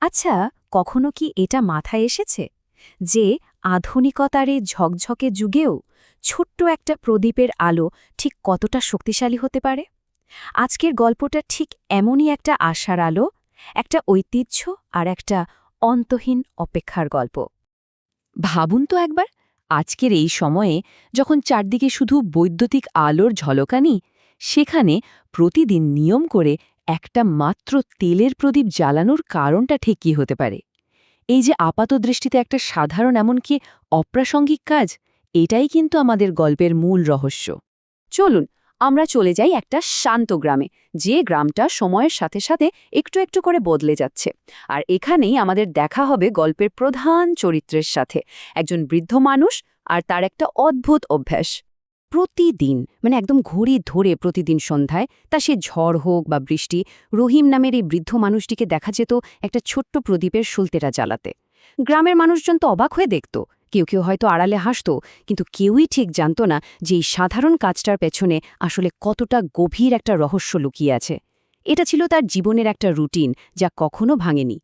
আচ্ছা, কখনো কি এটা মাথায় এসেছে যে আধুনিকতার এই ঝকঝকে যুগেও ছোট্ট একটা প্রদীপের আলো ঠিক কতটা শক্তিশালী হতে পারে? আজকের গল্পটা ঠিক এমনই একটা আশার আলো, একটা ঐতিহ্য আর একটা অন্তহীন অপেক্ষার গল্প। ভাবুন তো একবার, আজকের এই সময়ে যখন চারদিকে শুধু বৈদ্যুতিক আলোর ঝলকানি, সেখানে প্রতিদিন নিয়ম করে একটা মাত্র তেলের প্রদীপ জ্বালানোর কারণটা ঠিক কী হতে পারে? এই যে আপাতদৃষ্টিতে একটা সাধারণ এমনকি অপ্রাসঙ্গিক কাজ, এটাই কিন্তু আমাদের গল্পের মূল রহস্য। চলুন আমরা চলে যাই একটা শান্ত গ্রামে, যে গ্রামটা সময়ের সাথে সাথে একটু একটু করে বদলে যাচ্ছে। আর এখানেই আমাদের দেখা হবে গল্পের প্রধান চরিত্রের সাথে, একজন বৃদ্ধ মানুষ আর তার একটা অদ্ভুত অভ্যাস। প্রতিদিন একদম ঘড়ি ধরে প্রতিদিন সন্ধ্যায়, তা সে ঝড় হোক বা বৃষ্টি, রহিম নামের এই বৃদ্ধ মানুষটিকে দেখা যেত একটা ছোট্ট প্রদীপের সুলতেরা জ্বালাতে। গ্রামের মানুষজন তো অবাক হয়ে দেখত, কেউ কেউ হয়তো আড়ালে হাসত, কিন্তু কেউই ঠিক জানত না যে এই সাধারণ কাজটার পেছনে আসলে কতটা গভীর একটা রহস্য লুকিয়ে আছে। এটা ছিল তার জীবনের একটা রুটিন, যা কখনো ভাঙেনি।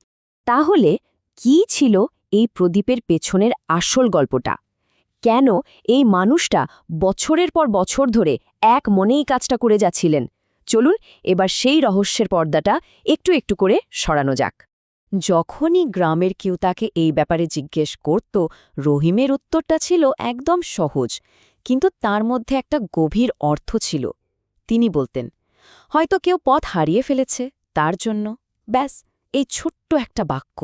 তাহলে কি ছিল এই প্রদীপের পেছনের আসল গল্পটা? কেন এই মানুষটা বছরের পর বছর ধরে এক মনেই কাজটা করে যাচ্ছিলেন? চলুন এবার সেই রহস্যের পর্দাটা একটু একটু করে সরানো যাক। যখনই গ্রামের কেউ তাকে এই ব্যাপারে জিজ্ঞেস করত, রহিমের উত্তরটা ছিল একদম সহজ, কিন্তু তার মধ্যে একটা গভীর অর্থ ছিল। তিনি বলতেন, হয়তো কেউ পথ হারিয়ে ফেলেছে, তার জন্য। ব্যাস, এই ছোট্ট একটা বাক্য,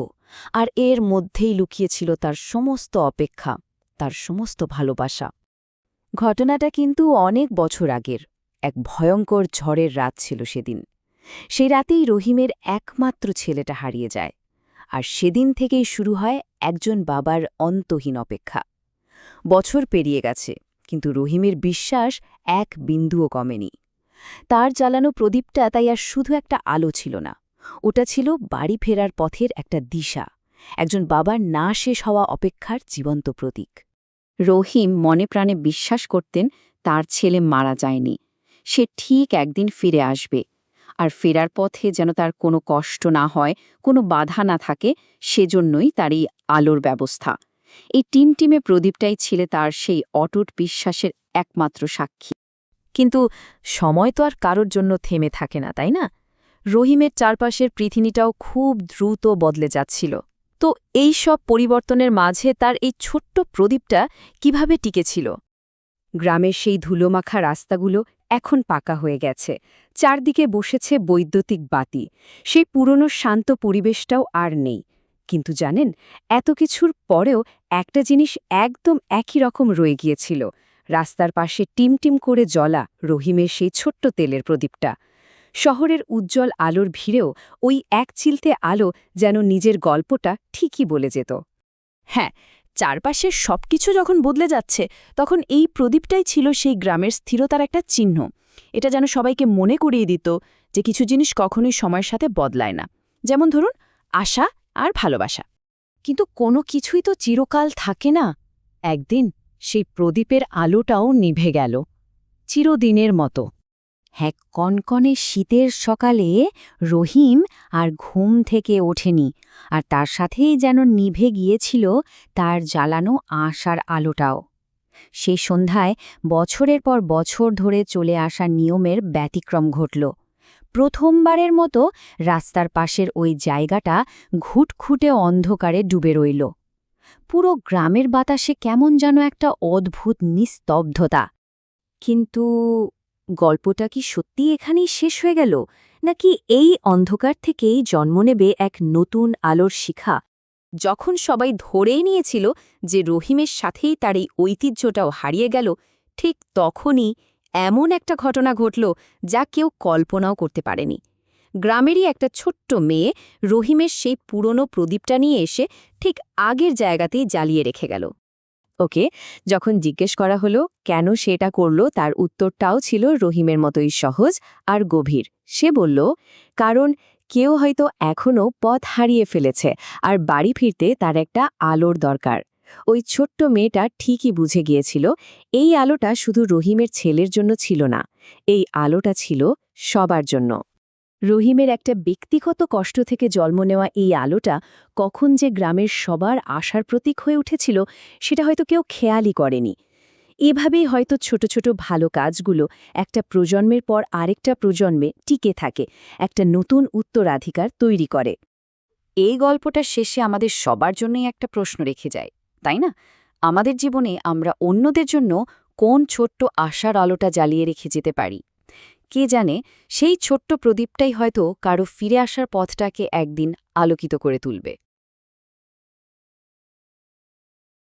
আর এর মধ্যেই লুকিয়েছিল তার সমস্ত অপেক্ষা, তার সমস্ত ভালোবাসা। ঘটনাটা কিন্তু অনেক বছর আগের। এক ভয়ঙ্কর ঝড়ের রাত ছিল সেদিন। সেই রাতেই রহিমের একমাত্র ছেলেটা হারিয়ে যায়। আর সেদিন থেকেই শুরু হয় একজন বাবার অন্তহীন অপেক্ষা। বছর পেরিয়ে গেছে, কিন্তু রহিমের বিশ্বাস এক বিন্দুও কমেনি। তার জ্বালানো প্রদীপটা তাই আর শুধু একটা আলো ছিল না, ওটা ছিল বাড়ি ফেরার পথের একটা দিশা, একজন বাবার না শেষ হওয়া অপেক্ষার জীবন্ত প্রতীক। রহিম মনে প্রাণে বিশ্বাস করতেন তার ছেলে মারা যায়নি, সে ঠিক একদিন ফিরে আসবে। আর ফেরার পথে যেন তার কোনো কষ্ট না হয়, কোনো বাধা না থাকে, সেজন্যই তার এই আলোর ব্যবস্থা। এই টিমটিমে প্রদীপটাই ছিল তার সেই অটুট বিশ্বাসের একমাত্র সাক্ষী। কিন্তু সময় তো আর কারোর জন্য থেমে থাকে না, তাই না? রহিমের চারপাশের পৃথিবীটাও খুব দ্রুত বদলে যাচ্ছিল। তো এই সব পরিবর্তনের মাঝে তার এই ছোট্ট প্রদীপটা কিভাবে টিকেছিল? গ্রামের সেই ধুলোমাখা রাস্তাগুলো এখন পাকা হয়ে গেছে, চারদিকে বসেছে বৈদ্যুতিক বাতি, সেই পুরনো শান্ত পরিবেশটাও আর নেই। কিন্তু জানেন, এত কিছুর পরেও একটা জিনিস একদম একই রকম রয়ে গিয়েছিল, রাস্তার পাশে টিমটিম করে জ্বলা রহিমের সেই ছোট্ট তেলের প্রদীপটা। শহরের উজ্জ্বল আলোর ভিড়েও ওই এক চিলতে আলো যেন নিজের গল্পটা ঠিকই বলে যেত। হ্যাঁ, চারপাশের সবকিছু যখন বদলে যাচ্ছে, তখন এই প্রদীপটাই ছিল সেই গ্রামের স্থিরতার একটা চিহ্ন। এটা যেন সবাইকে মনে করিয়ে দিত যে কিছু জিনিস কখনোই সময়ের সাথে বদলায় না। যেমন ধরুন, আশা আর ভালোবাসা। কিন্তু কোনো কিছুই তো চিরকাল থাকে না। একদিন সেই প্রদীপের আলোটাও নিভে গেল, চিরদিনের মতো। হ্যাঁ, কনকনে শীতের সকালে রহিম আর ঘুম থেকে ওঠেনি, আর তার সাথেই যেন নিভে গিয়েছিল তার জ্বালানো আশার আলোটাও। সেই সন্ধ্যায় বছরের পর বছর ধরে চলে আসা নিয়মের ব্যতিক্রম ঘটল। প্রথমবারের মতো রাস্তার পাশের ওই জায়গাটা ঘুটঘুটে অন্ধকারে ডুবে রইল। পুরো গ্রামের বাতাসে কেমন যেন একটা অদ্ভুত নিস্তব্ধতা। কিন্তু গল্পটা কি সত্যি এখানেই শেষ হয়ে গেল, নাকি এই অন্ধকার থেকেই জন্ম নেবে এক নতুন আলোর শিখা? যখন সবাই ধরেই নিয়েছিল যে রহিমের সাথেই তার এই ঐতিহ্যটাও হারিয়ে গেল, ঠিক তখনই এমন একটা ঘটনা ঘটল যা কেউ কল্পনাও করতে পারেনি। গ্রামেরই একটা ছোট্ট মেয়ে রহিমের সেই পুরনো প্রদীপটা নিয়ে এসে ঠিক আগের জায়গাতেই জ্বালিয়ে রেখে গেল। ওকে, যখন জিজ্ঞেস করা হলো কেন সেটা করল, তার উত্তরটাও ছিল রহিমের মতোই সহজ আর গভীর। সে বলল, কারণ কেউ হয়তো এখনও পথ হারিয়ে ফেলেছে, আর বাড়ি ফিরতে তার একটা আলোর দরকার। ওই ছোট্ট মেয়েটা ঠিকই বুঝে গিয়েছিল, এই আলোটা শুধু রহিমের ছেলের জন্য ছিল না, এই আলোটা ছিল সবার জন্য। রহিমের একটা ব্যক্তিগত কষ্ট থেকে জন্ম নেওয়া এই আলোটা কখন যে গ্রামের সবার আশার প্রতীক হয়ে উঠেছিল সেটা হয়তো কেউ খেয়ালই করেনি। এভাবেই হয়তো ছোট ছোট ভালো কাজগুলো একটা প্রজন্মের পর আরেকটা প্রজন্মে টিকে থাকে, একটা নতুন উত্তরাধিকার তৈরি করে। এই গল্পটার শেষে আমাদের সবার জন্যই একটা প্রশ্ন রেখে যায়, তাই না? আমাদের জীবনে আমরা অন্যদের জন্য কোন ছোট্ট আশার আলোটা জ্বালিয়ে রেখে যেতে পারি? কে জানে, সেই ছোট্ট প্রদীপটাই হয়তো কারো ফিরে আসার পথটাকে একদিন আলোকিত করে তুলবে।